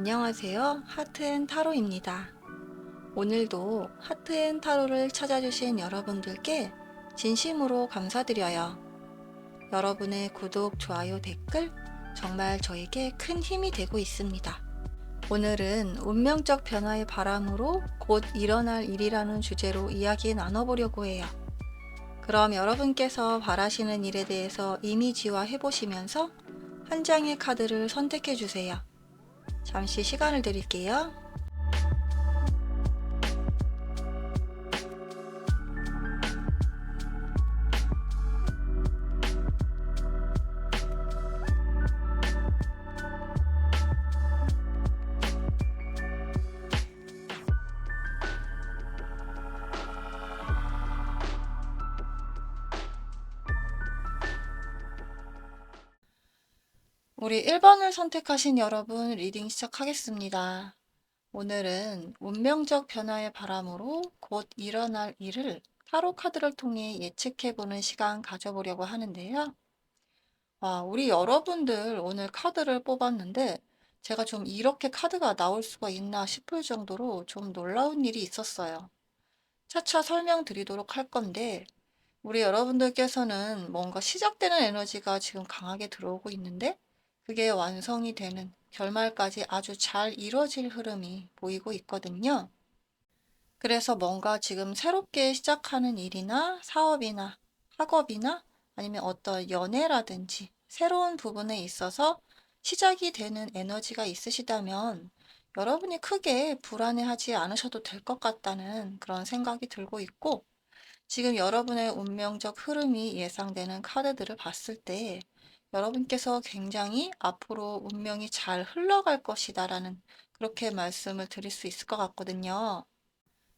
안녕하세요. 하트앤타로입니다. 오늘도 하트앤타로를 찾아주신 여러분들께 진심으로 감사드려요. 여러분의 구독, 좋아요, 댓글 정말 저에게 큰 힘이 되고 있습니다. 오늘은 운명적 변화의 바람으로 곧 일어날 일이라는 주제로 이야기 나눠보려고 해요. 그럼 여러분께서 바라시는 일에 대해서 이미지화 해보시면서 한 장의 카드를 선택해 주세요. 잠시 시간을 드릴게요. 우리 1번을 선택하신 여러분 리딩 시작하겠습니다. 오늘은 운명적 변화의 바람으로 곧 일어날 일을 타로 카드를 통해 예측해보는 시간 가져보려고 하는데요. 우리 여러분들 오늘 카드를 뽑았는데 제가 좀 이렇게 카드가 나올 수가 있나 싶을 정도로 좀 놀라운 일이 있었어요. 차차 설명드리도록 할 건데 우리 여러분들께서는 뭔가 시작되는 에너지가 지금 강하게 들어오고 있는데 그게 완성이 되는 결말까지 아주 잘 이뤄질 흐름이 보이고 있거든요. 그래서 뭔가 지금 새롭게 시작하는 일이나 사업이나 학업이나 아니면 어떤 연애라든지 새로운 부분에 있어서 시작이 되는 에너지가 있으시다면 여러분이 크게 불안해하지 않으셔도 될 것 같다는 그런 생각이 들고 있고 지금 여러분의 운명적 흐름이 예상되는 카드들을 봤을 때 여러분께서 굉장히 앞으로 운명이 잘 흘러갈 것이다라는 그렇게 말씀을 드릴 수 있을 것 같거든요.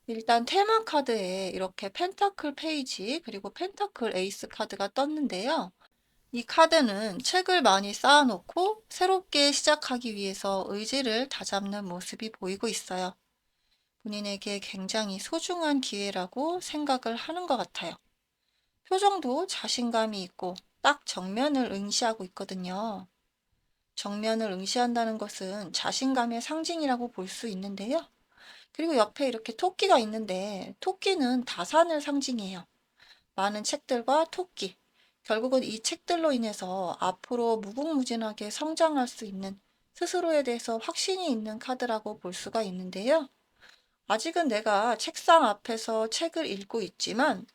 일단 테마 카드에 이렇게 펜타클 페이지 그리고 펜타클 에이스 카드가 떴는데요. 이 카드는 책을 많이 쌓아놓고 새롭게 시작하기 위해서 의지를 다잡는 모습이 보이고 있어요. 본인에게 굉장히 소중한 기회라고 생각을 하는 것 같아요. 표정도 자신감이 있고 딱 정면을 응시하고 있거든요. 정면을 응시한다는 것은 자신감의 상징이라고 볼 수 있는데요. 그리고 옆에 이렇게 토끼가 있는데 토끼는 다산을 상징해요. 많은 책들과 토끼. 결국은 이 책들로 인해서 앞으로 무궁무진하게 성장할 수 있는 스스로에 대해서 확신이 있는 카드라고 볼 수가 있는데요. 아직은 내가 책상 앞에서 책을 읽고 있지만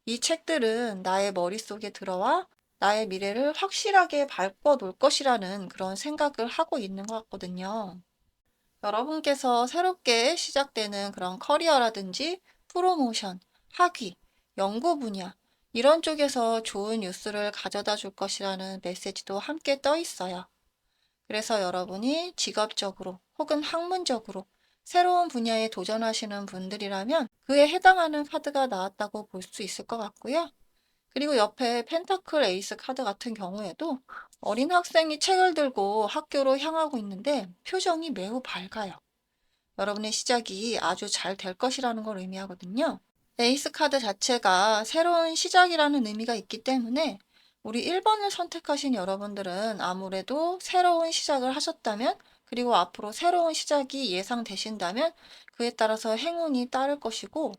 이 책들은 나의 머릿속에 들어와 나의 미래를 확실하게 바꿔 놓을 것이라는 그런 생각을 하고 있는 것 같거든요. 여러분께서 새롭게 시작되는 그런 커리어라든지 프로모션, 학위, 연구 분야, 이런 쪽에서 좋은 뉴스를 가져다 줄 것이라는 메시지도 함께 떠 있어요. 그래서 여러분이 직업적으로 혹은 학문적으로 새로운 분야에 도전하시는 분들이라면 그에 해당하는 카드가 나왔다고 볼 수 있을 것 같고요. 그리고 옆에 펜타클 에이스 카드 같은 경우에도 어린 학생이 책을 들고 학교로 향하고 있는데 표정이 매우 밝아요. 여러분의 시작이 아주 잘 될 것이라는 걸 의미하거든요. 에이스 카드 자체가 새로운 시작이라는 의미가 있기 때문에 우리 1번을 선택하신 여러분들은 아무래도 새로운 시작을 하셨다면 그리고 앞으로 새로운 시작이 예상되신다면 그에 따라서 행운이 따를 것이고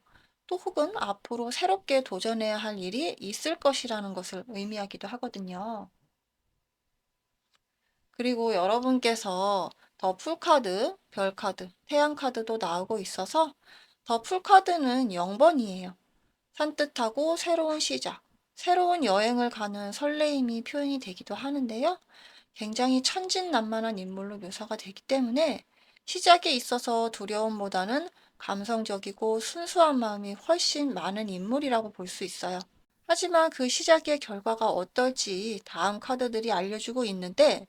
또 혹은 앞으로 새롭게 도전해야 할 일이 있을 것이라는 것을 의미하기도 하거든요. 그리고 여러분께서 더 풀카드, 별카드, 태양카드도 나오고 있어서 더 풀카드는 0번이에요. 산뜻하고 새로운 시작, 새로운 여행을 가는 설레임이 표현이 되기도 하는데요. 굉장히 천진난만한 인물로 묘사가 되기 때문에 시작에 있어서 두려움보다는 감성적이고 순수한 마음이 훨씬 많은 인물이라고 볼 수 있어요. 하지만 그 시작의 결과가 어떨지 다음 카드들이 알려주고 있는데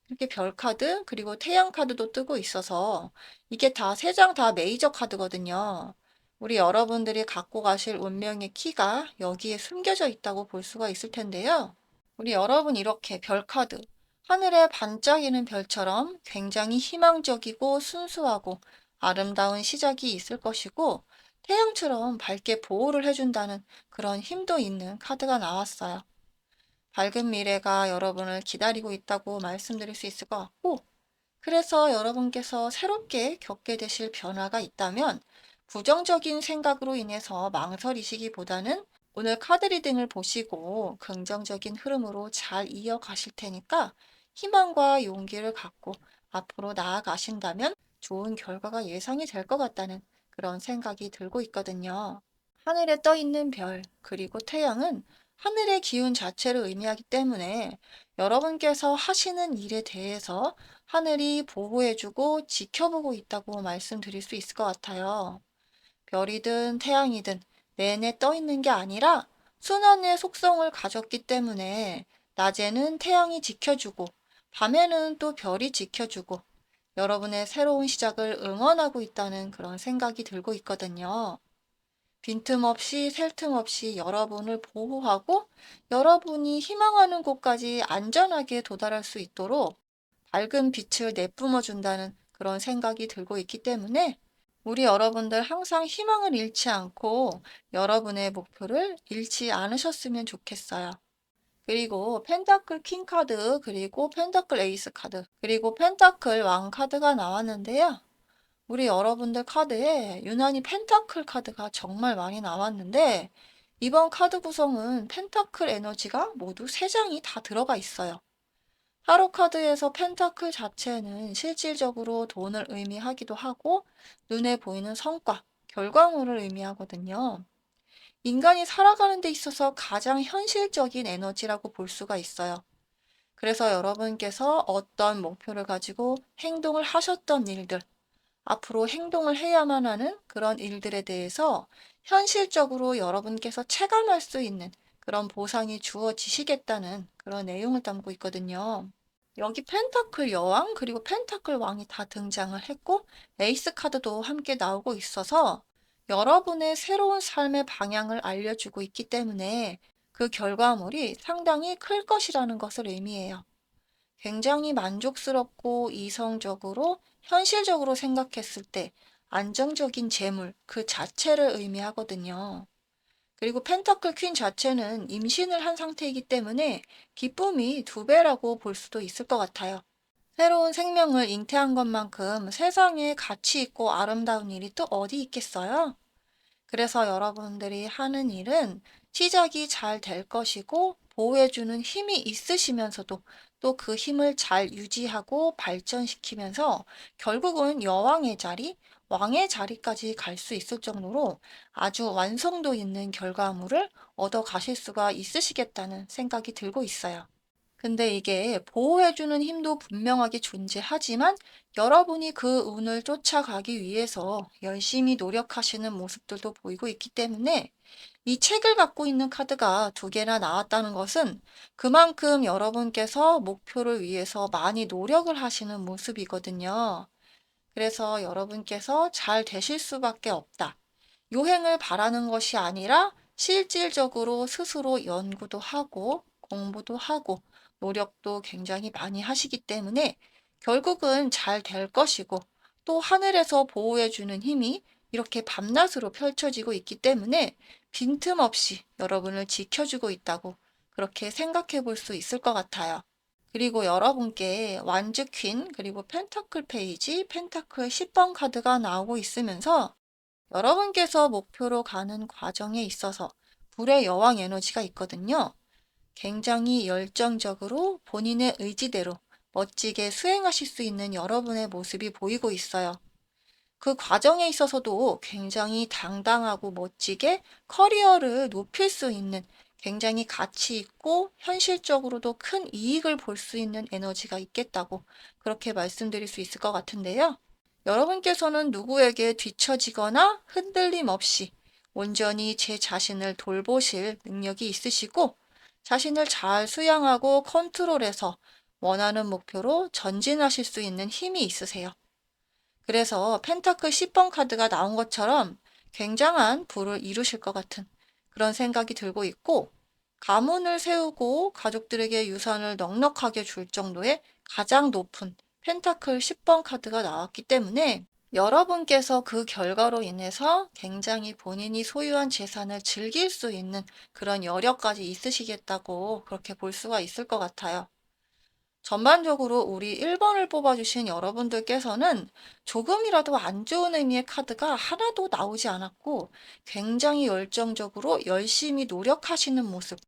이렇게 별 카드 그리고 태양 카드도 뜨고 있어서 이게 다 세 장 다 메이저 카드거든요. 우리 여러분들이 갖고 가실 운명의 키가 여기에 숨겨져 있다고 볼 수가 있을 텐데요. 우리 여러분 이렇게 별 카드, 하늘에 반짝이는 별처럼 굉장히 희망적이고 순수하고 아름다운 시작이 있을 것이고 태양처럼 밝게 보호를 해준다는 그런 힘도 있는 카드가 나왔어요. 밝은 미래가 여러분을 기다리고 있다고 말씀드릴 수 있을 것 같고 그래서 여러분께서 새롭게 겪게 되실 변화가 있다면 부정적인 생각으로 인해서 망설이시기보다는 오늘 카드 리딩을 보시고 긍정적인 흐름으로 잘 이어가실 테니까 희망과 용기를 갖고 앞으로 나아가신다면 좋은 결과가 예상이 될 것 같다는 그런 생각이 들고 있거든요. 하늘에 떠 있는 별, 그리고 태양은 하늘의 기운 자체를 의미하기 때문에 여러분께서 하시는 일에 대해서 하늘이 보호해주고 지켜보고 있다고 말씀드릴 수 있을 것 같아요. 별이든 태양이든 내내 떠 있는 게 아니라 순환의 속성을 가졌기 때문에 낮에는 태양이 지켜주고 밤에는 또 별이 지켜주고 여러분의 새로운 시작을 응원하고 있다는 그런 생각이 들고 있거든요. 빈틈없이 셀 틈 없이 여러분을 보호하고 여러분이 희망하는 곳까지 안전하게 도달할 수 있도록 밝은 빛을 내뿜어 준다는 그런 생각이 들고 있기 때문에 우리 여러분들 항상 희망을 잃지 않고 여러분의 목표를 잃지 않으셨으면 좋겠어요. 그리고 펜타클 킹 카드, 그리고 펜타클 에이스 카드, 그리고 펜타클 왕 카드가 나왔는데요. 우리 여러분들 카드에 유난히 펜타클 카드가 정말 많이 나왔는데 이번 카드 구성은 펜타클 에너지가 모두 3장이 다 들어가 있어요. 타로 카드에서 펜타클 자체는 실질적으로 돈을 의미하기도 하고 눈에 보이는 성과, 결과물을 의미하거든요. 인간이 살아가는 데 있어서 가장 현실적인 에너지라고 볼 수가 있어요. 그래서 여러분께서 어떤 목표를 가지고 행동을 하셨던 일들, 앞으로 행동을 해야만 하는 그런 일들에 대해서 현실적으로 여러분께서 체감할 수 있는 그런 보상이 주어지시겠다는 그런 내용을 담고 있거든요. 여기 펜타클 여왕 그리고 펜타클 왕이 다 등장을 했고 에이스 카드도 함께 나오고 있어서 여러분의 새로운 삶의 방향을 알려주고 있기 때문에 그 결과물이 상당히 클 것이라는 것을 의미해요. 굉장히 만족스럽고 이성적으로 현실적으로 생각했을 때 안정적인 재물 그 자체를 의미하거든요. 그리고 펜타클 퀸 자체는 임신을 한 상태이기 때문에 기쁨이 2배라고 볼 수도 있을 것 같아요. 새로운 생명을 잉태한 것만큼 세상에 가치 있고 아름다운 일이 또 어디 있겠어요? 그래서 여러분들이 하는 일은 시작이 잘 될 것이고 보호해주는 힘이 있으시면서도 또 그 힘을 잘 유지하고 발전시키면서 결국은 여왕의 자리, 왕의 자리까지 갈 수 있을 정도로 아주 완성도 있는 결과물을 얻어 가실 수가 있으시겠다는 생각이 들고 있어요. 근데 이게 보호해주는 힘도 분명하게 존재하지만 여러분이 그 운을 쫓아가기 위해서 열심히 노력하시는 모습들도 보이고 있기 때문에 이 책을 갖고 있는 카드가 2개나 나왔다는 것은 그만큼 여러분께서 목표를 위해서 많이 노력을 하시는 모습이거든요. 그래서 여러분께서 잘 되실 수밖에 없다. 요행을 바라는 것이 아니라 실질적으로 스스로 연구도 하고 공부도 하고 노력도 굉장히 많이 하시기 때문에 결국은 잘 될 것이고 또 하늘에서 보호해주는 힘이 이렇게 밤낮으로 펼쳐지고 있기 때문에 빈틈없이 여러분을 지켜주고 있다고 그렇게 생각해 볼 수 있을 것 같아요. 그리고 여러분께 완즈 퀸, 그리고 펜타클 페이지, 펜타클 10번 카드가 나오고 있으면서 여러분께서 목표로 가는 과정에 있어서 불의 여왕 에너지가 있거든요. 굉장히 열정적으로 본인의 의지대로 멋지게 수행하실 수 있는 여러분의 모습이 보이고 있어요. 그 과정에 있어서도 굉장히 당당하고 멋지게 커리어를 높일 수 있는 굉장히 가치 있고 현실적으로도 큰 이익을 볼 수 있는 에너지가 있겠다고 그렇게 말씀드릴 수 있을 것 같은데요. 여러분께서는 누구에게 뒤처지거나 흔들림 없이 온전히 제 자신을 돌보실 능력이 있으시고 자신을 잘 수양하고 컨트롤해서 원하는 목표로 전진하실 수 있는 힘이 있으세요. 그래서 펜타클 10번 카드가 나온 것처럼 굉장한 부를 이루실 것 같은 그런 생각이 들고 있고 가문을 세우고 가족들에게 유산을 넉넉하게 줄 정도의 가장 높은 펜타클 10번 카드가 나왔기 때문에 여러분께서 그 결과로 인해서 굉장히 본인이 소유한 재산을 즐길 수 있는 그런 여력까지 있으시겠다고 그렇게 볼 수가 있을 것 같아요. 전반적으로 우리 1번을 뽑아주신 여러분들께서는 조금이라도 안 좋은 의미의 카드가 하나도 나오지 않았고 굉장히 열정적으로 열심히 노력하시는 모습,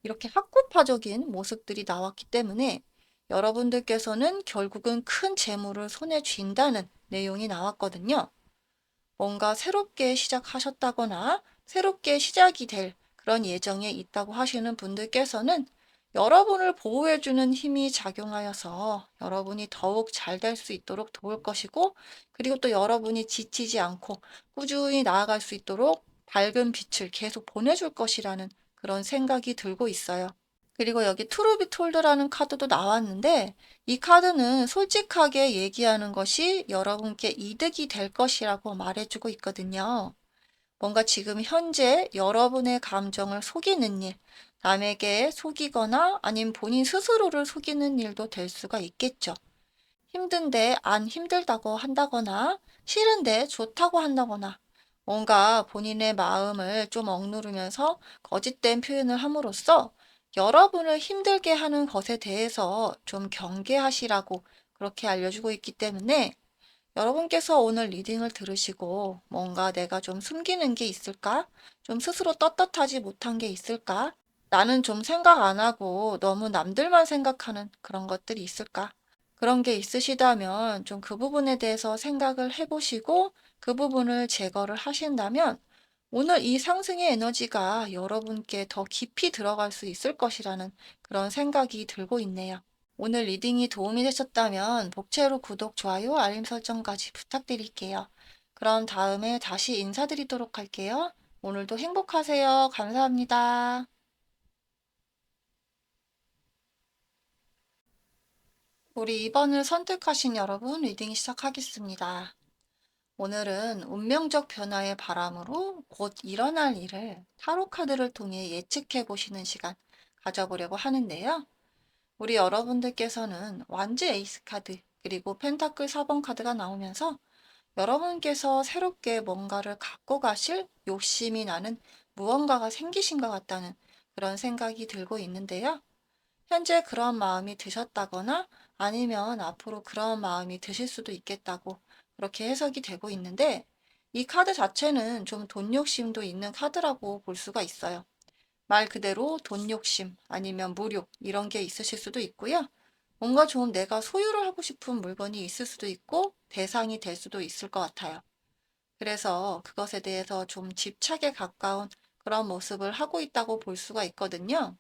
이렇게 학구파적인 모습들이 나왔기 때문에 여러분들께서는 결국은 큰 재물을 손에 쥔다는 내용이 나왔거든요. 뭔가 새롭게 시작하셨다거나 새롭게 시작이 될 그런 예정에 있다고 하시는 분들께서는 여러분을 보호해주는 힘이 작용하여서 여러분이 더욱 잘 될 수 있도록 도울 것이고, 그리고 또 여러분이 지치지 않고 꾸준히 나아갈 수 있도록 밝은 빛을 계속 보내줄 것이라는 그런 생각이 들고 있어요. 그리고 여기 트루비 톨드라는 카드도 나왔는데, 이 카드는 솔직하게 얘기하는 것이 여러분께 이득이 될 것이라고 말해주고 있거든요. 뭔가 지금 현재 여러분의 감정을 속이는 일, 남에게 속이거나 아니면 본인 스스로를 속이는 일도 될 수가 있겠죠. 힘든데 안 힘들다고 한다거나 싫은데 좋다고 한다거나 뭔가 본인의 마음을 좀 억누르면서 거짓된 표현을 함으로써 여러분을 힘들게 하는 것에 대해서 좀 경계하시라고 그렇게 알려주고 있기 때문에, 여러분께서 오늘 리딩을 들으시고 뭔가 내가 좀 숨기는 게 있을까? 좀 스스로 떳떳하지 못한 게 있을까? 나는 좀 생각 안 하고 너무 남들만 생각하는 그런 것들이 있을까? 그런 게 있으시다면 좀 그 부분에 대해서 생각을 해보시고 그 부분을 제거를 하신다면 오늘 이 상승의 에너지가 여러분께 더 깊이 들어갈 수 있을 것이라는 그런 생각이 들고 있네요. 오늘 리딩이 도움이 되셨다면 복채로 구독, 좋아요, 알림 설정까지 부탁드릴게요. 그럼 다음에 다시 인사드리도록 할게요. 오늘도 행복하세요. 감사합니다. 우리 2번을 선택하신 여러분 리딩 시작하겠습니다. 오늘은 운명적 변화의 바람으로 곧 일어날 일을 타로 카드를 통해 예측해 보시는 시간 가져보려고 하는데요. 우리 여러분들께서는 완즈 에이스 카드 그리고 펜타클 4번 카드가 나오면서 여러분께서 새롭게 뭔가를 갖고 가실 욕심이 나는 무언가가 생기신 것 같다는 그런 생각이 들고 있는데요. 현재 그런 마음이 드셨다거나 아니면 앞으로 그런 마음이 드실 수도 있겠다고 그렇게 해석이 되고 있는데, 이 카드 자체는 좀 돈 욕심도 있는 카드라고 볼 수가 있어요. 말 그대로 돈 욕심 아니면 무욕 이런 게 있으실 수도 있고요. 뭔가 좀 내가 소유를 하고 싶은 물건이 있을 수도 있고 대상이 될 수도 있을 것 같아요. 그래서 그것에 대해서 좀 집착에 가까운 그런 모습을 하고 있다고 볼 수가 있거든요.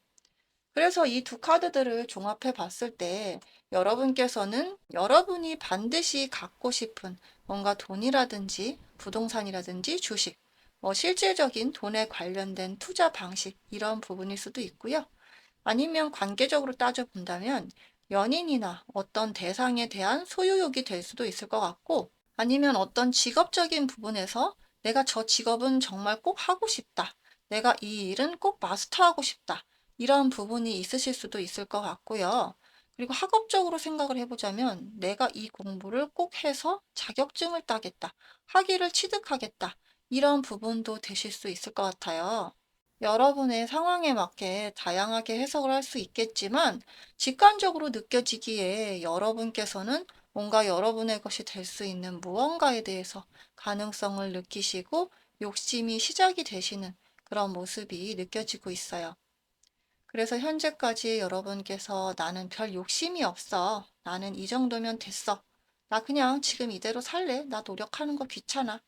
그래서 이 두 카드들을 종합해 봤을 때 여러분께서는 여러분이 반드시 갖고 싶은 뭔가 돈이라든지 부동산이라든지 주식, 뭐 실질적인 돈에 관련된 투자 방식 이런 부분일 수도 있고요. 아니면 관계적으로 따져본다면 연인이나 어떤 대상에 대한 소유욕이 될 수도 있을 것 같고, 아니면 어떤 직업적인 부분에서 내가 저 직업은 정말 꼭 하고 싶다. 내가 이 일은 꼭 마스터하고 싶다. 이런 부분이 있으실 수도 있을 것 같고요. 그리고 학업적으로 생각을 해보자면 내가 이 공부를 꼭 해서 자격증을 따겠다. 학위를 취득하겠다. 이런 부분도 되실 수 있을 것 같아요. 여러분의 상황에 맞게 다양하게 해석을 할 수 있겠지만 직관적으로 느껴지기에 여러분께서는 뭔가 여러분의 것이 될 수 있는 무언가에 대해서 가능성을 느끼시고 욕심이 시작이 되시는 그런 모습이 느껴지고 있어요. 그래서 현재까지 여러분께서 나는 별 욕심이 없어. 나는 이 정도면 됐어. 나 그냥 지금 이대로 살래. 나 노력하는 거 귀찮아.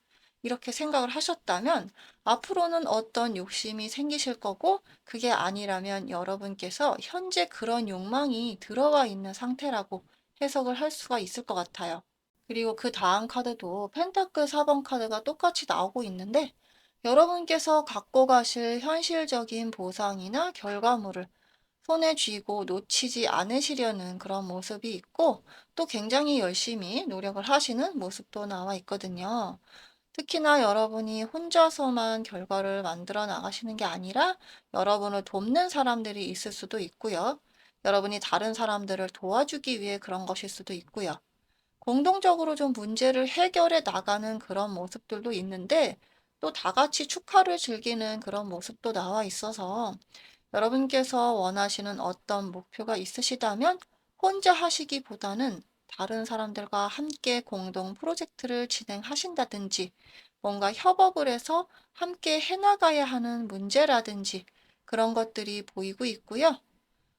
이렇게 생각을 하셨다면 앞으로는 어떤 욕심이 생기실 거고, 그게 아니라면 여러분께서 현재 그런 욕망이 들어와 있는 상태라고 해석을 할 수가 있을 것 같아요. 그리고 그 다음 카드도 펜타클 4번 카드가 똑같이 나오고 있는데, 여러분께서 갖고 가실 현실적인 보상이나 결과물을 손에 쥐고 놓치지 않으시려는 그런 모습이 있고, 또 굉장히 열심히 노력을 하시는 모습도 나와 있거든요. 특히나 여러분이 혼자서만 결과를 만들어 나가시는 게 아니라 여러분을 돕는 사람들이 있을 수도 있고요. 여러분이 다른 사람들을 도와주기 위해 그런 것일 수도 있고요. 공동적으로 좀 문제를 해결해 나가는 그런 모습들도 있는데, 또 다 같이 축하를 즐기는 그런 모습도 나와 있어서 여러분께서 원하시는 어떤 목표가 있으시다면 혼자 하시기보다는 다른 사람들과 함께 공동 프로젝트를 진행하신다든지, 뭔가 협업을 해서 함께 해나가야 하는 문제라든지 그런 것들이 보이고 있고요.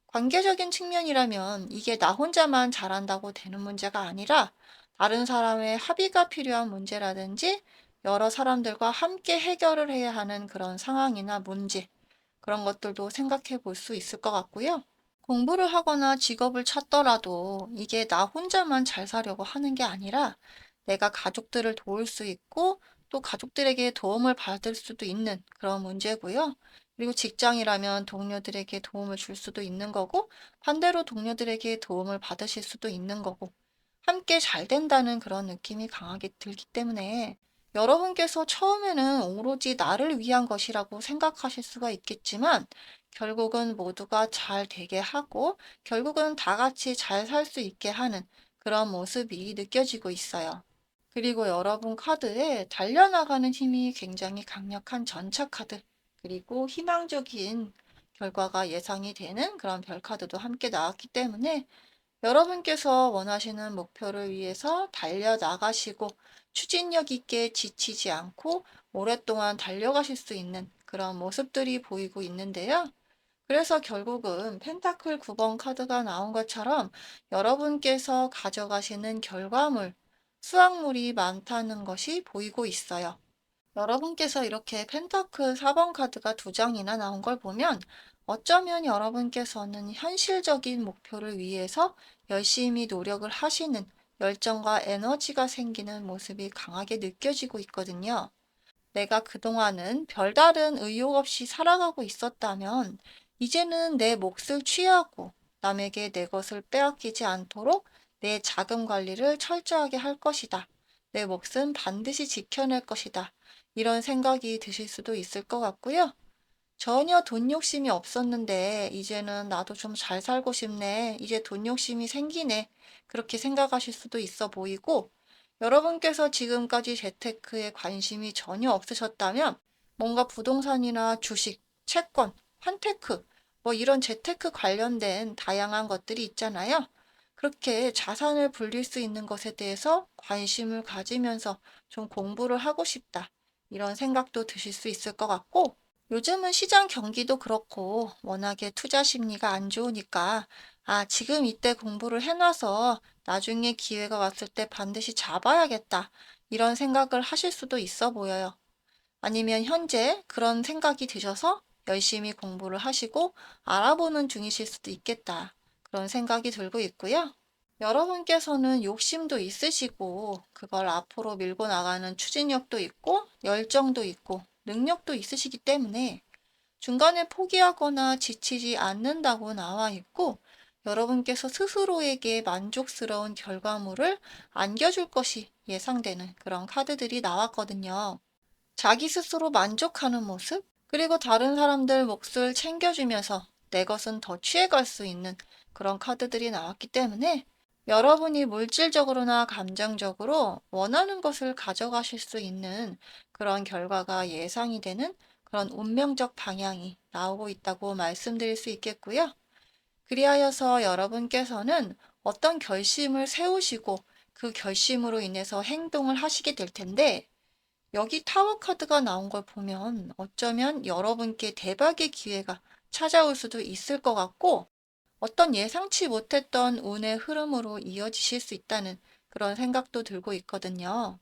관계적인 측면이라면 이게 나 혼자만 잘한다고 되는 문제가 아니라 다른 사람의 합의가 필요한 문제라든지 여러 사람들과 함께 해결을 해야 하는 그런 상황이나 문제, 그런 것들도 생각해 볼 수 있을 것 같고요. 공부를 하거나 직업을 찾더라도 이게 나 혼자만 잘 사려고 하는 게 아니라 내가 가족들을 도울 수 있고 또 가족들에게 도움을 받을 수도 있는 그런 문제고요. 그리고 직장이라면 동료들에게 도움을 줄 수도 있는 거고 반대로 동료들에게 도움을 받으실 수도 있는 거고 함께 잘 된다는 그런 느낌이 강하게 들기 때문에 여러분께서 처음에는 오로지 나를 위한 것이라고 생각하실 수가 있겠지만 결국은 모두가 잘 되게 하고 결국은 다 같이 잘 살 수 있게 하는 그런 모습이 느껴지고 있어요. 그리고 여러분 카드에 달려나가는 힘이 굉장히 강력한 전차 카드, 그리고 희망적인 결과가 예상이 되는 그런 별 카드도 함께 나왔기 때문에 여러분께서 원하시는 목표를 위해서 달려나가시고 추진력 있게 지치지 않고 오랫동안 달려가실 수 있는 그런 모습들이 보이고 있는데요. 그래서 결국은 펜타클 9번 카드가 나온 것처럼 여러분께서 가져가시는 결과물, 수확물이 많다는 것이 보이고 있어요. 여러분께서 이렇게 펜타클 4번 카드가 두 장이나 나온 걸 보면 어쩌면 여러분께서는 현실적인 목표를 위해서 열심히 노력을 하시는 열정과 에너지가 생기는 모습이 강하게 느껴지고 있거든요. 내가 그동안은 별다른 의욕 없이 살아가고 있었다면 이제는 내 몫을 취하고 남에게 내 것을 빼앗기지 않도록 내 자금 관리를 철저하게 할 것이다. 내 몫은 반드시 지켜낼 것이다. 이런 생각이 드실 수도 있을 것 같고요. 전혀 돈 욕심이 없었는데 이제는 나도 좀 잘 살고 싶네. 이제 돈 욕심이 생기네. 그렇게 생각하실 수도 있어 보이고 여러분께서 지금까지 재테크에 관심이 전혀 없으셨다면 뭔가 부동산이나 주식, 채권, 환테크 뭐 이런 재테크 관련된 다양한 것들이 있잖아요. 그렇게 자산을 불릴 수 있는 것에 대해서 관심을 가지면서 좀 공부를 하고 싶다. 이런 생각도 드실 수 있을 것 같고 요즘은 시장 경기도 그렇고 워낙에 투자 심리가 안 좋으니까 지금 이때 공부를 해놔서 나중에 기회가 왔을 때 반드시 잡아야겠다. 이런 생각을 하실 수도 있어 보여요. 아니면 현재 그런 생각이 드셔서 열심히 공부를 하시고 알아보는 중이실 수도 있겠다. 그런 생각이 들고 있고요. 여러분께서는 욕심도 있으시고 그걸 앞으로 밀고 나가는 추진력도 있고 열정도 있고 능력도 있으시기 때문에 중간에 포기하거나 지치지 않는다고 나와 있고 여러분께서 스스로에게 만족스러운 결과물을 안겨줄 것이 예상되는 그런 카드들이 나왔거든요. 자기 스스로 만족하는 모습, 그리고 다른 사람들 몫을 챙겨주면서 내 것은 더 취해갈 수 있는 그런 카드들이 나왔기 때문에 여러분이 물질적으로나 감정적으로 원하는 것을 가져가실 수 있는 그런 결과가 예상이 되는 그런 운명적 방향이 나오고 있다고 말씀드릴 수 있겠고요. 그리하여서 여러분께서는 어떤 결심을 세우시고 그 결심으로 인해서 행동을 하시게 될 텐데 여기 타워 카드가 나온 걸 보면 어쩌면 여러분께 대박의 기회가 찾아올 수도 있을 것 같고 어떤 예상치 못했던 운의 흐름으로 이어지실 수 있다는 그런 생각도 들고 있거든요.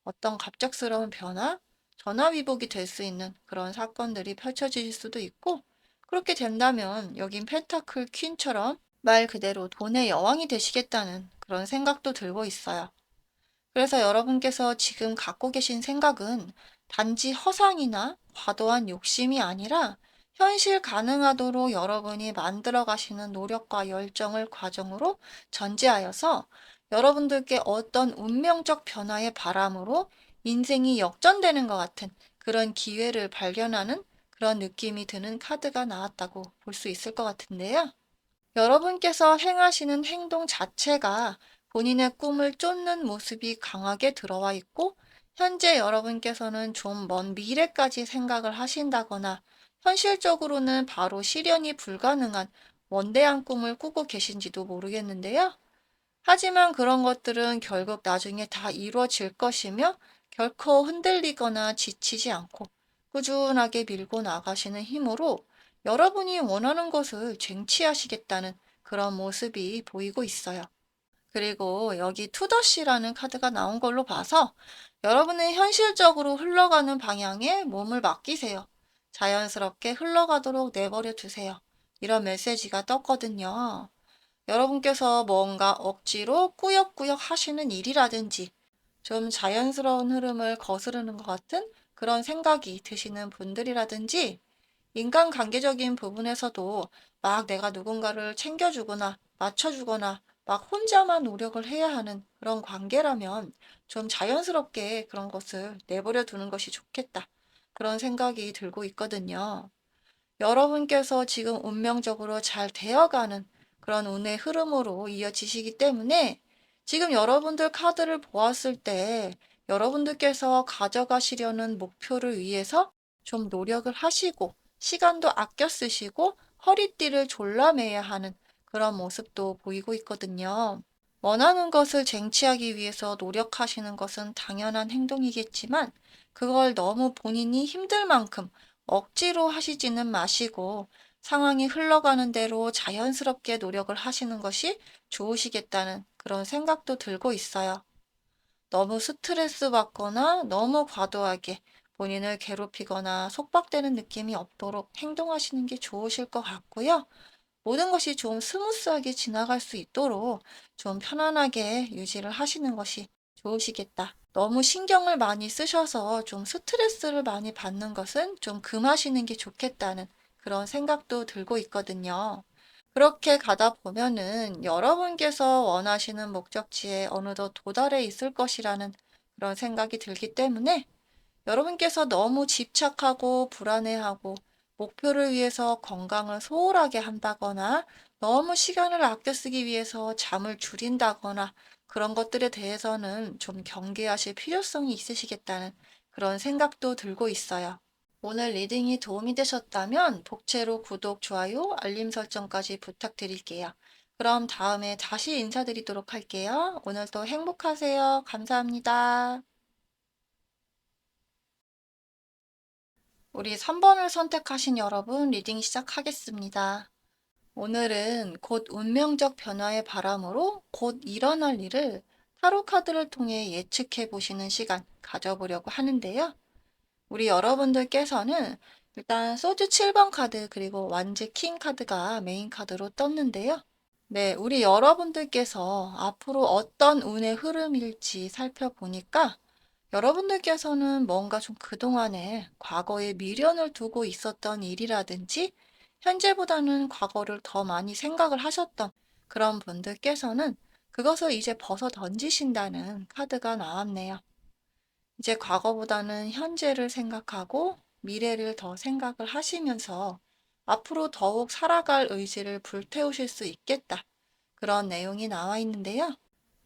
어떤 갑작스러운 변화, 전화위복이 될 수 있는 그런 사건들이 펼쳐질 수도 있고 그렇게 된다면 여긴 펜타클 퀸처럼 말 그대로 돈의 여왕이 되시겠다는 그런 생각도 들고 있어요. 그래서 여러분께서 지금 갖고 계신 생각은 단지 허상이나 과도한 욕심이 아니라 현실 가능하도록 여러분이 만들어 가시는 노력과 열정을 과정으로 전제하여서 여러분들께 어떤 운명적 변화의 바람으로 인생이 역전되는 것 같은 그런 기회를 발견하는 그런 느낌이 드는 카드가 나왔다고 볼 수 있을 것 같은데요. 여러분께서 행하시는 행동 자체가 본인의 꿈을 쫓는 모습이 강하게 들어와 있고, 현재 여러분께서는 좀 먼 미래까지 생각을 하신다거나, 현실적으로는 바로 실현이 불가능한 원대한 꿈을 꾸고 계신지도 모르겠는데요. 하지만 그런 것들은 결국 나중에 다 이루어질 것이며 결코 흔들리거나 지치지 않고 꾸준하게 밀고 나가시는 힘으로 여러분이 원하는 것을 쟁취하시겠다는 그런 모습이 보이고 있어요. 그리고 여기 투더시라는 카드가 나온 걸로 봐서 여러분은 현실적으로 흘러가는 방향에 몸을 맡기세요. 자연스럽게 흘러가도록 내버려 두세요. 이런 메시지가 떴거든요. 여러분께서 뭔가 억지로 꾸역꾸역 하시는 일이라든지 좀 자연스러운 흐름을 거스르는 것 같은 그런 생각이 드시는 분들이라든지 인간관계적인 부분에서도 막 내가 누군가를 챙겨주거나 맞춰주거나 막 혼자만 노력을 해야 하는 그런 관계라면 좀 자연스럽게 그런 것을 내버려 두는 것이 좋겠다. 그런 생각이 들고 있거든요. 여러분께서 지금 운명적으로 잘 되어가는 그런 운의 흐름으로 이어지시기 때문에 지금 여러분들 카드를 보았을 때 여러분들께서 가져가시려는 목표를 위해서 좀 노력을 하시고 시간도 아껴 쓰시고 허리띠를 졸라매야 하는 그런 모습도 보이고 있거든요. 원하는 것을 쟁취하기 위해서 노력하시는 것은 당연한 행동이겠지만 그걸 너무 본인이 힘들 만큼 억지로 하시지는 마시고 상황이 흘러가는 대로 자연스럽게 노력을 하시는 것이 좋으시겠다는 그런 생각도 들고 있어요. 너무 스트레스 받거나 너무 과도하게 본인을 괴롭히거나 속박되는 느낌이 없도록 행동하시는 게 좋으실 것 같고요. 모든 것이 좀 스무스하게 지나갈 수 있도록 좀 편안하게 유지를 하시는 것이 좋으시겠다. 너무 신경을 많이 쓰셔서 좀 스트레스를 많이 받는 것은 좀 금하시는 게 좋겠다는 그런 생각도 들고 있거든요. 그렇게 가다 보면은 여러분께서 원하시는 목적지에 어느덧 도달해 있을 것이라는 그런 생각이 들기 때문에 여러분께서 너무 집착하고 불안해하고 목표를 위해서 건강을 소홀하게 한다거나 너무 시간을 아껴 쓰기 위해서 잠을 줄인다거나 그런 것들에 대해서는 좀 경계하실 필요성이 있으시겠다는 그런 생각도 들고 있어요. 오늘 리딩이 도움이 되셨다면 복채로 구독, 좋아요, 알림 설정까지 부탁드릴게요. 그럼 다음에 다시 인사드리도록 할게요. 오늘도 행복하세요. 감사합니다. 우리 3번을 선택하신 여러분 리딩 시작하겠습니다. 오늘은 곧 운명적 변화의 바람으로 곧 일어날 일을 타로 카드를 통해 예측해 보시는 시간 가져보려고 하는데요. 우리 여러분들께서는 일단 소주 7번 카드 그리고 완즈 킹 카드가 메인 카드로 떴는데요. 네, 우리 여러분들께서 앞으로 어떤 운의 흐름일지 살펴보니까 여러분들께서는 뭔가 좀 그동안에 과거에 미련을 두고 있었던 일이라든지 현재보다는 과거를 더 많이 생각을 하셨던 그런 분들께서는 그것을 이제 벗어 던지신다는 카드가 나왔네요. 이제 과거보다는 현재를 생각하고 미래를 더 생각을 하시면서 앞으로 더욱 살아갈 의지를 불태우실 수 있겠다. 그런 내용이 나와 있는데요.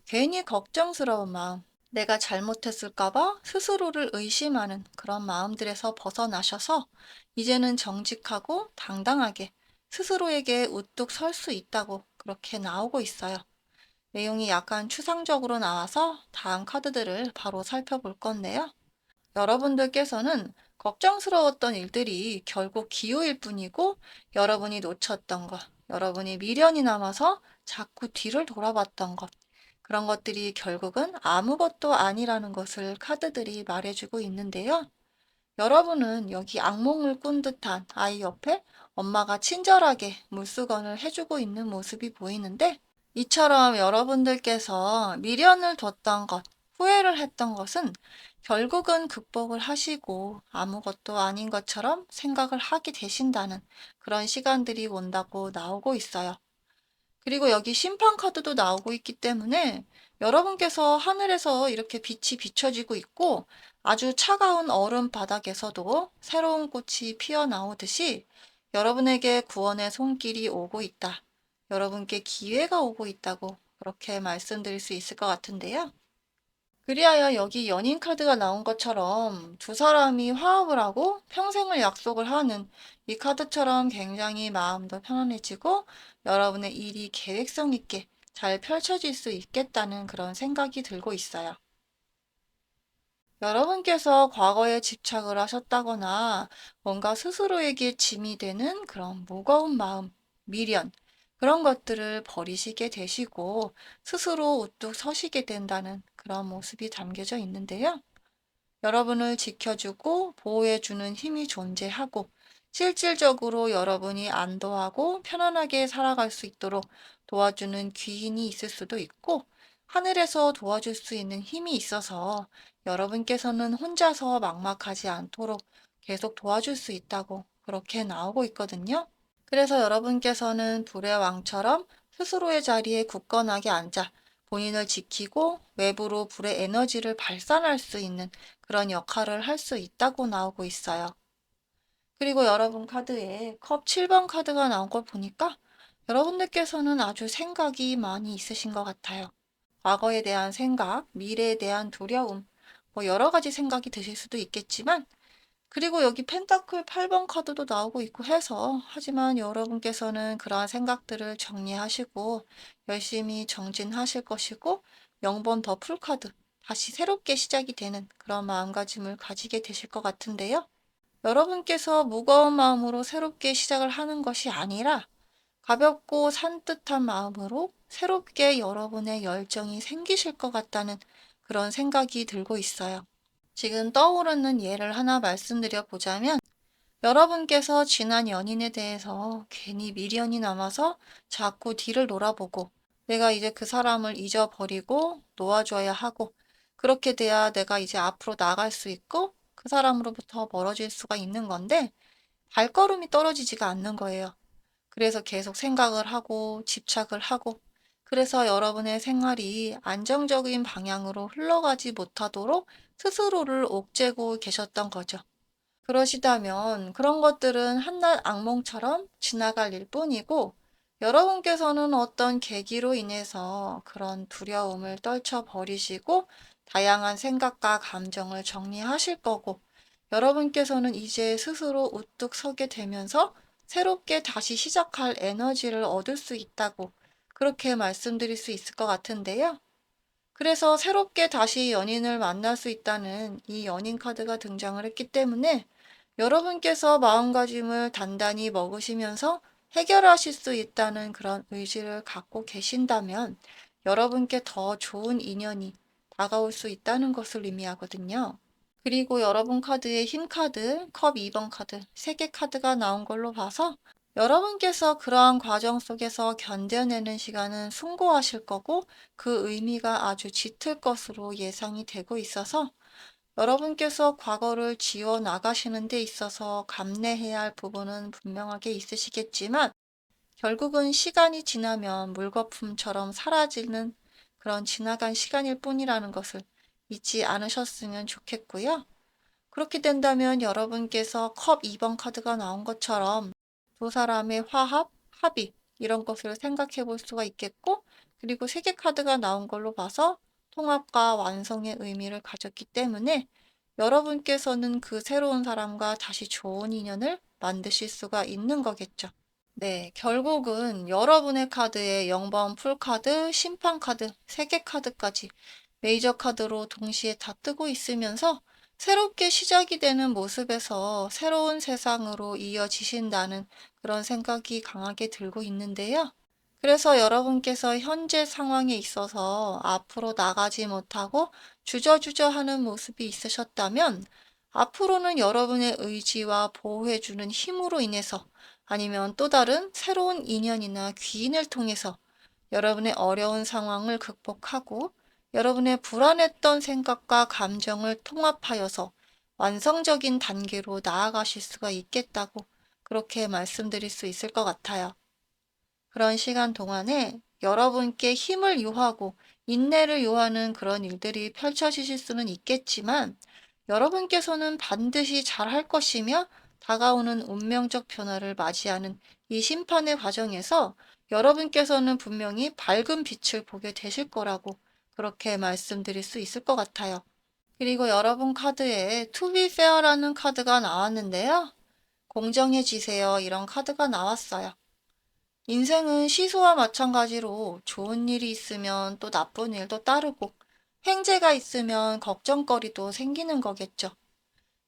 괜히 걱정스러운 마음, 내가 잘못했을까봐 스스로를 의심하는 그런 마음들에서 벗어나셔서 이제는 정직하고 당당하게 스스로에게 우뚝 설 수 있다고 그렇게 나오고 있어요. 내용이 약간 추상적으로 나와서 다음 카드들을 바로 살펴볼 건데요. 여러분들께서는 걱정스러웠던 일들이 결국 기우일 뿐이고 여러분이 놓쳤던 것, 여러분이 미련이 남아서 자꾸 뒤를 돌아봤던 것, 그런 것들이 결국은 아무것도 아니라는 것을 카드들이 말해주고 있는데요. 여러분은 여기 악몽을 꾼 듯한 아이 옆에 엄마가 친절하게 물수건을 해주고 있는 모습이 보이는데 이처럼 여러분들께서 미련을 뒀던 것, 후회를 했던 것은 결국은 극복을 하시고 아무것도 아닌 것처럼 생각을 하게 되신다는 그런 시간들이 온다고 나오고 있어요. 그리고 여기 심판 카드도 나오고 있기 때문에 여러분께서 하늘에서 이렇게 빛이 비춰지고 있고 아주 차가운 얼음 바닥에서도 새로운 꽃이 피어나오듯이 여러분에게 구원의 손길이 오고 있다. 여러분께 기회가 오고 있다고 그렇게 말씀드릴 수 있을 것 같은데요. 그리하여 여기 연인 카드가 나온 것처럼 두 사람이 화합을 하고 평생을 약속을 하는 이 카드처럼 굉장히 마음도 편안해지고 여러분의 일이 계획성 있게 잘 펼쳐질 수 있겠다는 그런 생각이 들고 있어요. 여러분께서 과거에 집착을 하셨다거나 뭔가 스스로에게 짐이 되는 그런 무거운 마음, 미련, 그런 것들을 버리시게 되시고 스스로 우뚝 서시게 된다는 그런 모습이 담겨져 있는데요. 여러분을 지켜주고 보호해주는 힘이 존재하고 실질적으로 여러분이 안도하고 편안하게 살아갈 수 있도록 도와주는 귀인이 있을 수도 있고 하늘에서 도와줄 수 있는 힘이 있어서 여러분께서는 혼자서 막막하지 않도록 계속 도와줄 수 있다고 그렇게 나오고 있거든요. 그래서 여러분께서는 불의 왕처럼 스스로의 자리에 굳건하게 앉아 본인을 지키고 외부로 불의 에너지를 발산할 수 있는 그런 역할을 할 수 있다고 나오고 있어요. 그리고 여러분 카드에 컵 7번 카드가 나온 걸 보니까 여러분들께서는 아주 생각이 많이 있으신 것 같아요. 과거에 대한 생각, 미래에 대한 두려움, 뭐 여러 가지 생각이 드실 수도 있겠지만 그리고 여기 펜타클 8번 카드도 나오고 있고 해서 하지만 여러분께서는 그러한 생각들을 정리하시고 열심히 정진하실 것이고 0번 더 풀카드 다시 새롭게 시작이 되는 그런 마음가짐을 가지게 되실 것 같은데요. 여러분께서 무거운 마음으로 새롭게 시작을 하는 것이 아니라 가볍고 산뜻한 마음으로 새롭게 여러분의 열정이 생기실 것 같다는 그런 생각이 들고 있어요. 지금 떠오르는 예를 하나 말씀드려 보자면 여러분께서 지난 연인에 대해서 괜히 미련이 남아서 자꾸 뒤를 돌아보고 내가 이제 그 사람을 잊어버리고 놓아줘야 하고 그렇게 돼야 내가 이제 앞으로 나갈 수 있고 그 사람으로부터 멀어질 수가 있는 건데 발걸음이 떨어지지가 않는 거예요. 그래서 계속 생각을 하고 집착을 하고 그래서 여러분의 생활이 안정적인 방향으로 흘러가지 못하도록 스스로를 옥죄고 계셨던 거죠. 그러시다면 그런 것들은 한낱 악몽처럼 지나갈 일뿐이고 여러분께서는 어떤 계기로 인해서 그런 두려움을 떨쳐버리시고 다양한 생각과 감정을 정리하실 거고 여러분께서는 이제 스스로 우뚝 서게 되면서 새롭게 다시 시작할 에너지를 얻을 수 있다고 그렇게 말씀드릴 수 있을 것 같은데요. 그래서 새롭게 다시 연인을 만날 수 있다는 이 연인 카드가 등장을 했기 때문에 여러분께서 마음가짐을 단단히 먹으시면서 해결하실 수 있다는 그런 의지를 갖고 계신다면 여러분께 더 좋은 인연이 다가올 수 있다는 것을 의미하거든요. 그리고 여러분 카드에 흰 카드, 컵 2번 카드, 3개 카드가 나온 걸로 봐서 여러분께서 그러한 과정 속에서 견뎌내는 시간은 숭고하실 거고 그 의미가 아주 짙을 것으로 예상이 되고 있어서 여러분께서 과거를 지워 나가시는 데 있어서 감내해야 할 부분은 분명하게 있으시겠지만 결국은 시간이 지나면 물거품처럼 사라지는 그런 지나간 시간일 뿐이라는 것을 잊지 않으셨으면 좋겠고요. 그렇게 된다면 여러분께서 컵 2번 카드가 나온 것처럼 두 사람의 화합, 합의 이런 것을 생각해 볼 수가 있겠고 그리고 3개 카드가 나온 걸로 봐서 통합과 완성의 의미를 가졌기 때문에 여러분께서는 그 새로운 사람과 다시 좋은 인연을 만드실 수가 있는 거겠죠. 네, 결국은 여러분의 카드에 0번 풀카드, 심판카드, 3개 카드까지 메이저 카드로 동시에 다 뜨고 있으면서 새롭게 시작이 되는 모습에서 새로운 세상으로 이어지신다는 그런 생각이 강하게 들고 있는데요. 그래서 여러분께서 현재 상황에 있어서 앞으로 나가지 못하고 주저주저 하는 모습이 있으셨다면 앞으로는 여러분의 의지와 보호해주는 힘으로 인해서 아니면 또 다른 새로운 인연이나 귀인을 통해서 여러분의 어려운 상황을 극복하고 여러분의 불안했던 생각과 감정을 통합하여서 완성적인 단계로 나아가실 수가 있겠다고 그렇게 말씀드릴 수 있을 것 같아요. 그런 시간 동안에 여러분께 힘을 요하고 인내를 요하는 그런 일들이 펼쳐지실 수는 있겠지만 여러분께서는 반드시 잘할 것이며 다가오는 운명적 변화를 맞이하는 이 심판의 과정에서 여러분께서는 분명히 밝은 빛을 보게 되실 거라고 그렇게 말씀드릴 수 있을 것 같아요. 그리고 여러분 카드에 To be fair라는 카드가 나왔는데요. 공정해지세요. 이런 카드가 나왔어요. 인생은 시소와 마찬가지로 좋은 일이 있으면 또 나쁜 일도 따르고 횡재가 있으면 걱정거리도 생기는 거겠죠.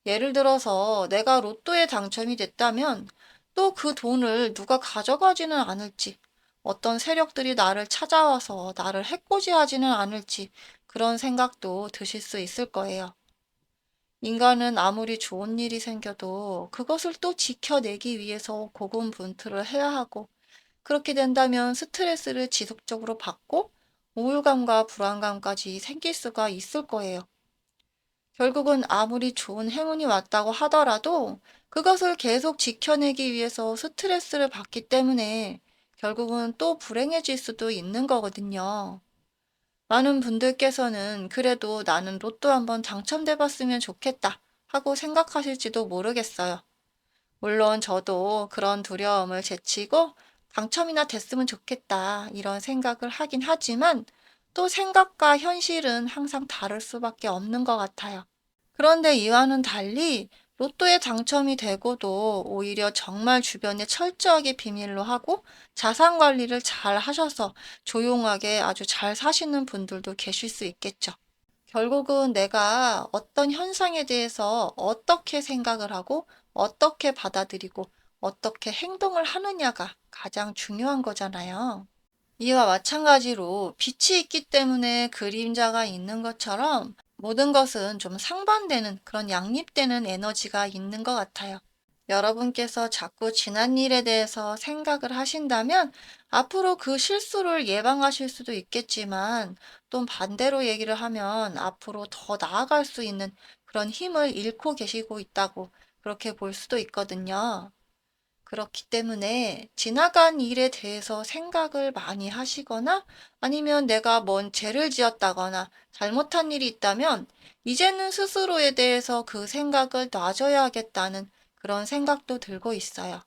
예를 들어서 내가 로또에 당첨이 됐다면 또 그 돈을 누가 가져가지는 않을지, 어떤 세력들이 나를 찾아와서 나를 해코지하지는 않을지 그런 생각도 드실 수 있을 거예요. 인간은 아무리 좋은 일이 생겨도 그것을 또 지켜내기 위해서 고군분투를 해야 하고 그렇게 된다면 스트레스를 지속적으로 받고 우울감과 불안감까지 생길 수가 있을 거예요. 결국은 아무리 좋은 행운이 왔다고 하더라도 그것을 계속 지켜내기 위해서 스트레스를 받기 때문에 결국은 또 불행해질 수도 있는 거거든요. 많은 분들께서는 그래도 나는 로또 한번 당첨돼 봤으면 좋겠다 하고 생각하실지도 모르겠어요. 물론 저도 그런 두려움을 제치고 당첨이나 됐으면 좋겠다 이런 생각을 하긴 하지만 또 생각과 현실은 항상 다를 수밖에 없는 것 같아요. 그런데 이와는 달리 로또에 당첨이 되고도 오히려 정말 주변에 철저하게 비밀로 하고 자산 관리를 잘 하셔서 조용하게 아주 잘 사시는 분들도 계실 수 있겠죠. 결국은 내가 어떤 현상에 대해서 어떻게 생각을 하고 어떻게 받아들이고 어떻게 행동을 하느냐가 가장 중요한 거잖아요. 이와 마찬가지로 빛이 있기 때문에 그림자가 있는 것처럼 모든 것은 좀 상반되는 그런 양립되는 에너지가 있는 것 같아요. 여러분께서 자꾸 지난 일에 대해서 생각을 하신다면 앞으로 그 실수를 예방하실 수도 있겠지만 또 반대로 얘기를 하면 앞으로 더 나아갈 수 있는 그런 힘을 잃고 계시고 있다고 그렇게 볼 수도 있거든요. 그렇기 때문에 지나간 일에 대해서 생각을 많이 하시거나 아니면 내가 뭔 죄를 지었다거나 잘못한 일이 있다면 이제는 스스로에 대해서 그 생각을 놔줘야겠다는 그런 생각도 들고 있어요.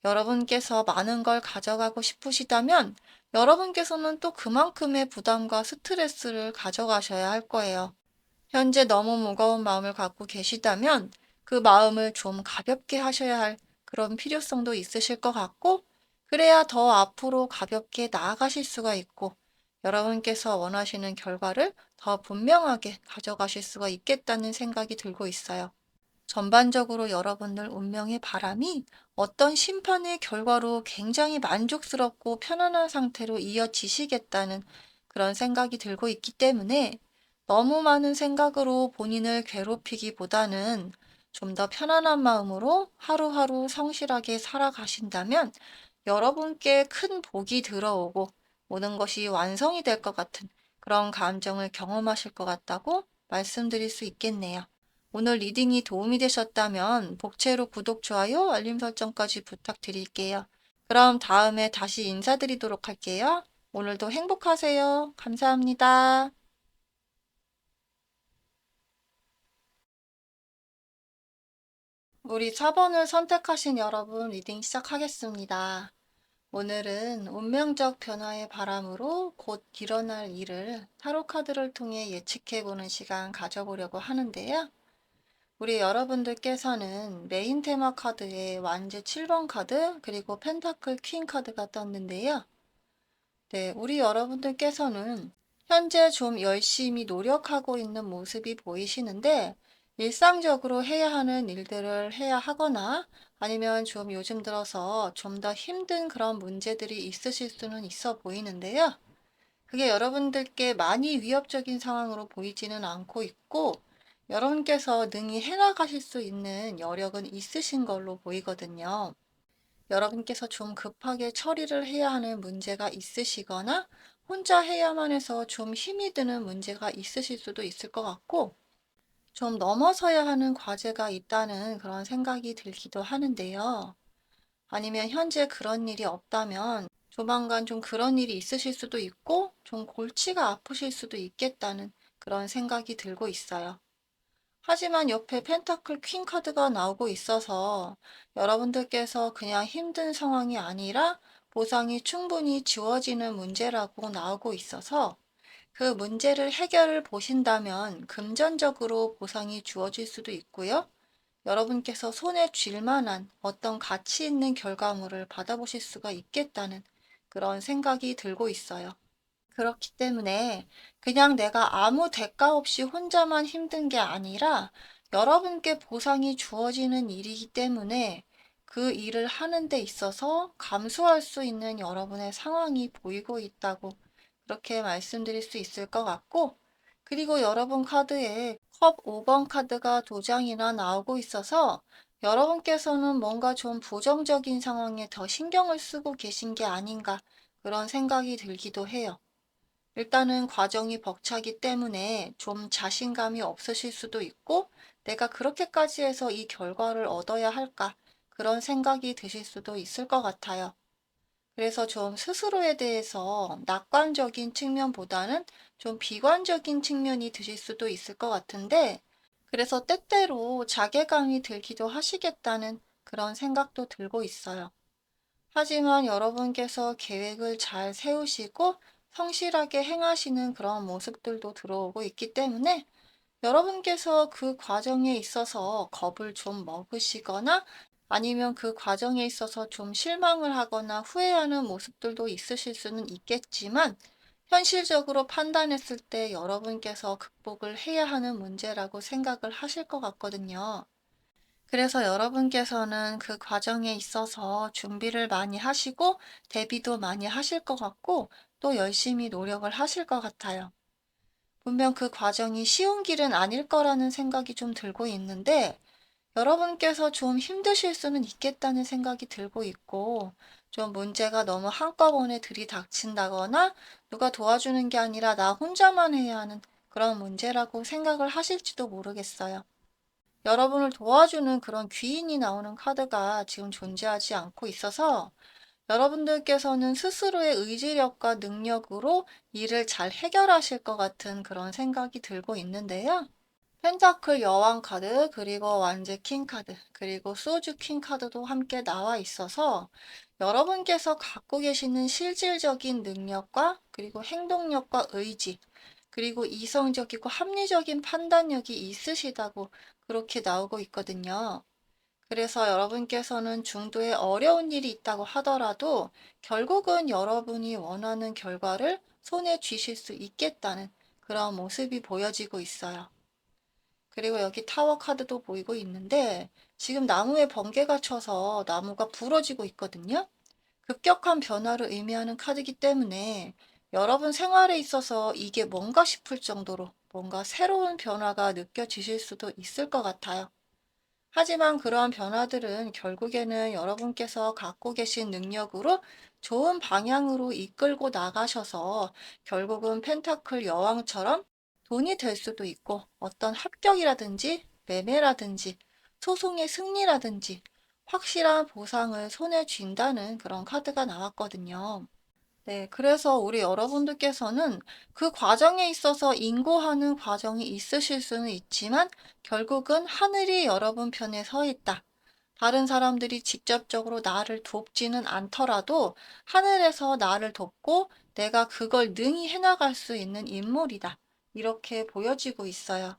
여러분께서 많은 걸 가져가고 싶으시다면 여러분께서는 또 그만큼의 부담과 스트레스를 가져가셔야 할 거예요. 현재 너무 무거운 마음을 갖고 계시다면 그 마음을 좀 가볍게 하셔야 할 그런 필요성도 있으실 것 같고, 그래야 더 앞으로 가볍게 나아가실 수가 있고, 여러분께서 원하시는 결과를 더 분명하게 가져가실 수가 있겠다는 생각이 들고 있어요. 전반적으로 여러분들 운명의 바람이 어떤 심판의 결과로 굉장히 만족스럽고 편안한 상태로 이어지시겠다는 그런 생각이 들고 있기 때문에 너무 많은 생각으로 본인을 괴롭히기보다는 좀 더 편안한 마음으로 하루하루 성실하게 살아가신다면 여러분께 큰 복이 들어오고 모든 것이 완성이 될 것 같은 그런 감정을 경험하실 것 같다고 말씀드릴 수 있겠네요. 오늘 리딩이 도움이 되셨다면 복채로 구독, 좋아요, 알림 설정까지 부탁드릴게요. 그럼 다음에 다시 인사드리도록 할게요. 오늘도 행복하세요. 감사합니다. 우리 4번을 선택하신 여러분 리딩 시작하겠습니다. 오늘은 운명적 변화의 바람으로 곧 일어날 일을 타로 카드를 통해 예측해보는 시간 가져보려고 하는데요. 우리 여러분들께서는 메인 테마 카드에 완제 7번 카드 그리고 펜타클 퀸 카드가 떴는데요. 네, 우리 여러분들께서는 현재 좀 열심히 노력하고 있는 모습이 보이시는데 일상적으로 해야 하는 일들을 해야 하거나 아니면 좀 요즘 들어서 좀 더 힘든 그런 문제들이 있으실 수는 있어 보이는데요. 그게 여러분들께 많이 위협적인 상황으로 보이지는 않고 있고 여러분께서 능히 해나가실 수 있는 여력은 있으신 걸로 보이거든요. 여러분께서 좀 급하게 처리를 해야 하는 문제가 있으시거나 혼자 해야만 해서 좀 힘이 드는 문제가 있으실 수도 있을 것 같고 좀 넘어서야 하는 과제가 있다는 그런 생각이 들기도 하는데요. 아니면 현재 그런 일이 없다면 조만간 좀 그런 일이 있으실 수도 있고 좀 골치가 아프실 수도 있겠다는 그런 생각이 들고 있어요. 하지만 옆에 펜타클 퀸 카드가 나오고 있어서 여러분들께서 그냥 힘든 상황이 아니라 보상이 충분히 지워지는 문제라고 나오고 있어서 그 문제를 해결을 보신다면 금전적으로 보상이 주어질 수도 있고요. 여러분께서 손에 쥘 만한 어떤 가치 있는 결과물을 받아보실 수가 있겠다는 그런 생각이 들고 있어요. 그렇기 때문에 그냥 내가 아무 대가 없이 혼자만 힘든 게 아니라 여러분께 보상이 주어지는 일이기 때문에 그 일을 하는 데 있어서 감수할 수 있는 여러분의 상황이 보이고 있다고 그렇게 말씀드릴 수 있을 것 같고, 그리고 여러분 카드에 컵 5번 카드가 두 장이나 나오고 있어서 여러분께서는 뭔가 좀 부정적인 상황에 더 신경을 쓰고 계신 게 아닌가 그런 생각이 들기도 해요. 일단은 과정이 벅차기 때문에 좀 자신감이 없으실 수도 있고, 내가 그렇게까지 해서 이 결과를 얻어야 할까? 그런 생각이 드실 수도 있을 것 같아요. 그래서 좀 스스로에 대해서 낙관적인 측면보다는 좀 비관적인 측면이 드실 수도 있을 것 같은데, 그래서 때때로 자괴감이 들기도 하시겠다는 그런 생각도 들고 있어요. 하지만 여러분께서 계획을 잘 세우시고 성실하게 행하시는 그런 모습들도 들어오고 있기 때문에 여러분께서 그 과정에 있어서 겁을 좀 먹으시거나 아니면 그 과정에 있어서 좀 실망을 하거나 후회하는 모습들도 있으실 수는 있겠지만 현실적으로 판단했을 때 여러분께서 극복을 해야 하는 문제라고 생각을 하실 것 같거든요. 그래서 여러분께서는 그 과정에 있어서 준비를 많이 하시고 대비도 많이 하실 것 같고 또 열심히 노력을 하실 것 같아요. 분명 그 과정이 쉬운 길은 아닐 거라는 생각이 좀 들고 있는데 여러분께서 좀 힘드실 수는 있겠다는 생각이 들고 있고 좀 문제가 너무 한꺼번에 들이닥친다거나 누가 도와주는 게 아니라 나 혼자만 해야 하는 그런 문제라고 생각을 하실지도 모르겠어요. 여러분을 도와주는 그런 귀인이 나오는 카드가 지금 존재하지 않고 있어서 여러분들께서는 스스로의 의지력과 능력으로 일을 잘 해결하실 것 같은 그런 생각이 들고 있는데요. 펜타클 여왕 카드, 그리고 완제 킹 카드, 그리고 소주 킹 카드도 함께 나와 있어서 여러분께서 갖고 계시는 실질적인 능력과 그리고 행동력과 의지, 그리고 이성적이고 합리적인 판단력이 있으시다고 그렇게 나오고 있거든요. 그래서 여러분께서는 중도에 어려운 일이 있다고 하더라도 결국은 여러분이 원하는 결과를 손에 쥐실 수 있겠다는 그런 모습이 보여지고 있어요. 그리고 여기 타워 카드도 보이고 있는데 지금 나무에 번개가 쳐서 나무가 부러지고 있거든요. 급격한 변화를 의미하는 카드이기 때문에 여러분 생활에 있어서 이게 뭔가 싶을 정도로 뭔가 새로운 변화가 느껴지실 수도 있을 것 같아요. 하지만 그러한 변화들은 결국에는 여러분께서 갖고 계신 능력으로 좋은 방향으로 이끌고 나가셔서 결국은 펜타클 여왕처럼 돈이 될 수도 있고 어떤 합격이라든지 매매라든지 소송의 승리라든지 확실한 보상을 손에 쥔다는 그런 카드가 나왔거든요. 네, 그래서 우리 여러분들께서는 그 과정에 있어서 인고하는 과정이 있으실 수는 있지만 결국은 하늘이 여러분 편에 서 있다. 다른 사람들이 직접적으로 나를 돕지는 않더라도 하늘에서 나를 돕고 내가 그걸 능히 해나갈 수 있는 인물이다. 이렇게 보여지고 있어요.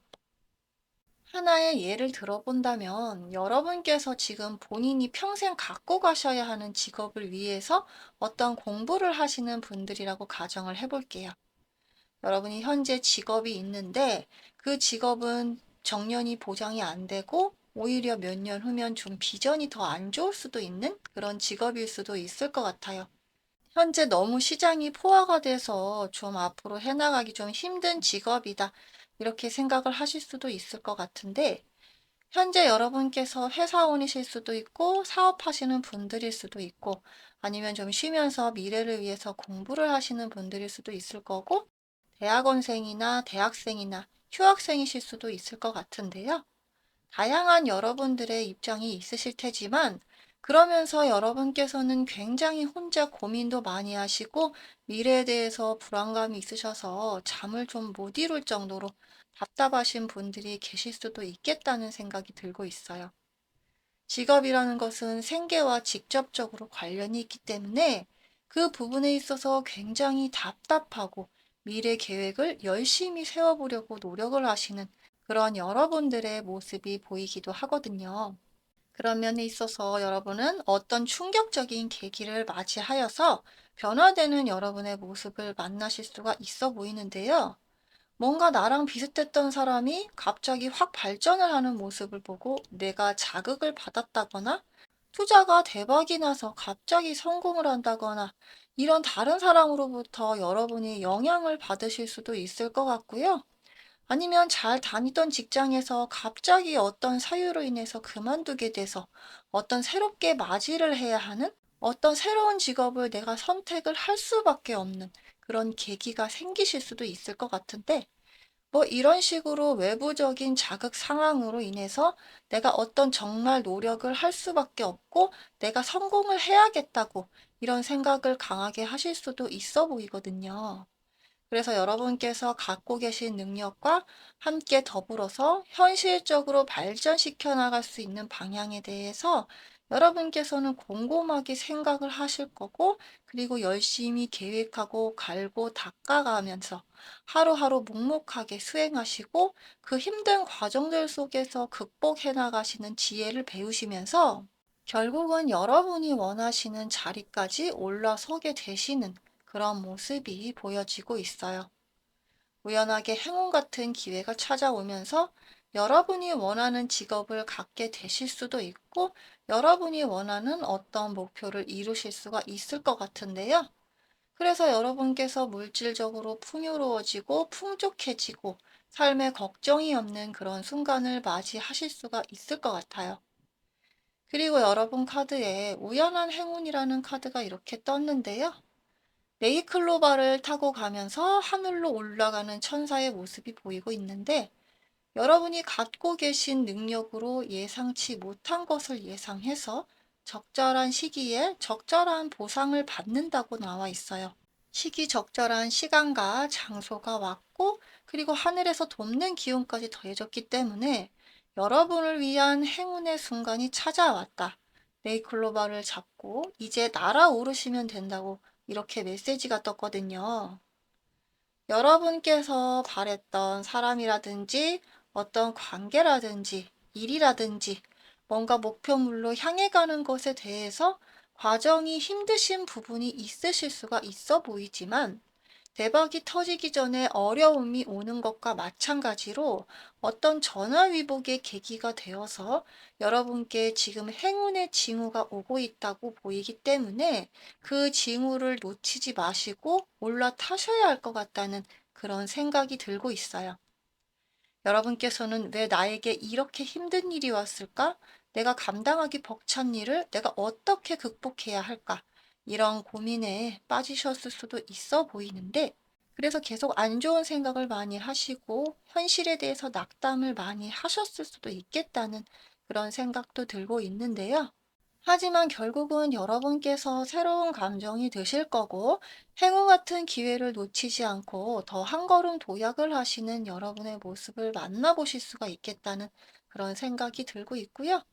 하나의 예를 들어본다면 여러분께서 지금 본인이 평생 갖고 가셔야 하는 직업을 위해서 어떤 공부를 하시는 분들이라고 가정을 해볼게요. 여러분이 현재 직업이 있는데 그 직업은 정년이 보장이 안 되고 오히려 몇 년 후면 좀 비전이 더 안 좋을 수도 있는 그런 직업일 수도 있을 것 같아요. 현재 너무 시장이 포화가 돼서 좀 앞으로 해나가기 좀 힘든 직업이다. 이렇게 생각을 하실 수도 있을 것 같은데 현재 여러분께서 회사원이실 수도 있고 사업하시는 분들일 수도 있고 아니면 좀 쉬면서 미래를 위해서 공부를 하시는 분들일 수도 있을 거고 대학원생이나 대학생이나 휴학생이실 수도 있을 것 같은데요. 다양한 여러분들의 입장이 있으실 테지만 그러면서 여러분께서는 굉장히 혼자 고민도 많이 하시고 미래에 대해서 불안감이 있으셔서 잠을 좀 못 이룰 정도로 답답하신 분들이 계실 수도 있겠다는 생각이 들고 있어요. 직업이라는 것은 생계와 직접적으로 관련이 있기 때문에 그 부분에 있어서 굉장히 답답하고 미래 계획을 열심히 세워보려고 노력을 하시는 그런 여러분들의 모습이 보이기도 하거든요. 그런 면에 있어서 여러분은 어떤 충격적인 계기를 맞이하여서 변화되는 여러분의 모습을 만나실 수가 있어 보이는데요. 뭔가 나랑 비슷했던 사람이 갑자기 확 발전을 하는 모습을 보고 내가 자극을 받았다거나 투자가 대박이 나서 갑자기 성공을 한다거나 이런 다른 사람으로부터 여러분이 영향을 받으실 수도 있을 것 같고요. 아니면 잘 다니던 직장에서 갑자기 어떤 사유로 인해서 그만두게 돼서 어떤 새롭게 맞이를 해야 하는 어떤 새로운 직업을 내가 선택을 할 수밖에 없는 그런 계기가 생기실 수도 있을 것 같은데 뭐 이런 식으로 외부적인 자극 상황으로 인해서 내가 어떤 정말 노력을 할 수밖에 없고 내가 성공을 해야겠다고 이런 생각을 강하게 하실 수도 있어 보이거든요. 그래서 여러분께서 갖고 계신 능력과 함께 더불어서 현실적으로 발전시켜 나갈 수 있는 방향에 대해서 여러분께서는 곰곰하게 생각을 하실 거고, 그리고 열심히 계획하고 갈고 닦아가면서 하루하루 묵묵하게 수행하시고, 그 힘든 과정들 속에서 극복해 나가시는 지혜를 배우시면서 결국은 여러분이 원하시는 자리까지 올라서게 되시는 그런 모습이 보여지고 있어요. 우연하게 행운 같은 기회가 찾아오면서 여러분이 원하는 직업을 갖게 되실 수도 있고, 여러분이 원하는 어떤 목표를 이루실 수가 있을 것 같은데요. 그래서 여러분께서 물질적으로 풍요로워지고 풍족해지고 삶에 걱정이 없는 그런 순간을 맞이하실 수가 있을 것 같아요. 그리고 여러분 카드에 우연한 행운이라는 카드가 이렇게 떴는데요. 네이클로바를 타고 가면서 하늘로 올라가는 천사의 모습이 보이고 있는데 여러분이 갖고 계신 능력으로 예상치 못한 것을 예상해서 적절한 시기에 적절한 보상을 받는다고 나와 있어요. 시기적절한 시간과 장소가 왔고 그리고 하늘에서 돕는 기운까지 더해졌기 때문에 여러분을 위한 행운의 순간이 찾아왔다. 네이클로바를 잡고 이제 날아오르시면 된다고 이렇게 메시지가 떴거든요. 여러분께서 바랬던 사람이라든지 어떤 관계라든지 일이라든지 뭔가 목표물로 향해 가는 것에 대해서 과정이 힘드신 부분이 있으실 수가 있어 보이지만 대박이 터지기 전에 어려움이 오는 것과 마찬가지로 어떤 전화위복의 계기가 되어서 여러분께 지금 행운의 징후가 오고 있다고 보이기 때문에 그 징후를 놓치지 마시고 올라타셔야 할 것 같다는 그런 생각이 들고 있어요. 여러분께서는 왜 나에게 이렇게 힘든 일이 왔을까? 내가 감당하기 벅찬 일을 내가 어떻게 극복해야 할까? 이런 고민에 빠지셨을 수도 있어 보이는데, 그래서 계속 안 좋은 생각을 많이 하시고, 현실에 대해서 낙담을 많이 하셨을 수도 있겠다는 그런 생각도 들고 있는데요. 하지만 결국은 여러분께서 새로운 감정이 드실 거고, 행운 같은 기회를 놓치지 않고 더 한 걸음 도약을 하시는 여러분의 모습을 만나보실 수가 있겠다는 그런 생각이 들고 있고요.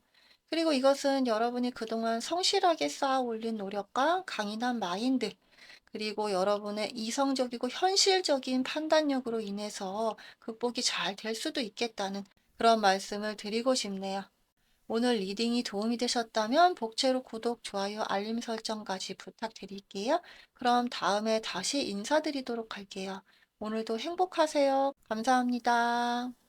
그리고 이것은 여러분이 그동안 성실하게 쌓아 올린 노력과 강인한 마인드, 그리고 여러분의 이성적이고 현실적인 판단력으로 인해서 극복이 잘 될 수도 있겠다는 그런 말씀을 드리고 싶네요. 오늘 리딩이 도움이 되셨다면 복채로 구독, 좋아요, 알림 설정까지 부탁드릴게요. 그럼 다음에 다시 인사드리도록 할게요. 오늘도 행복하세요. 감사합니다.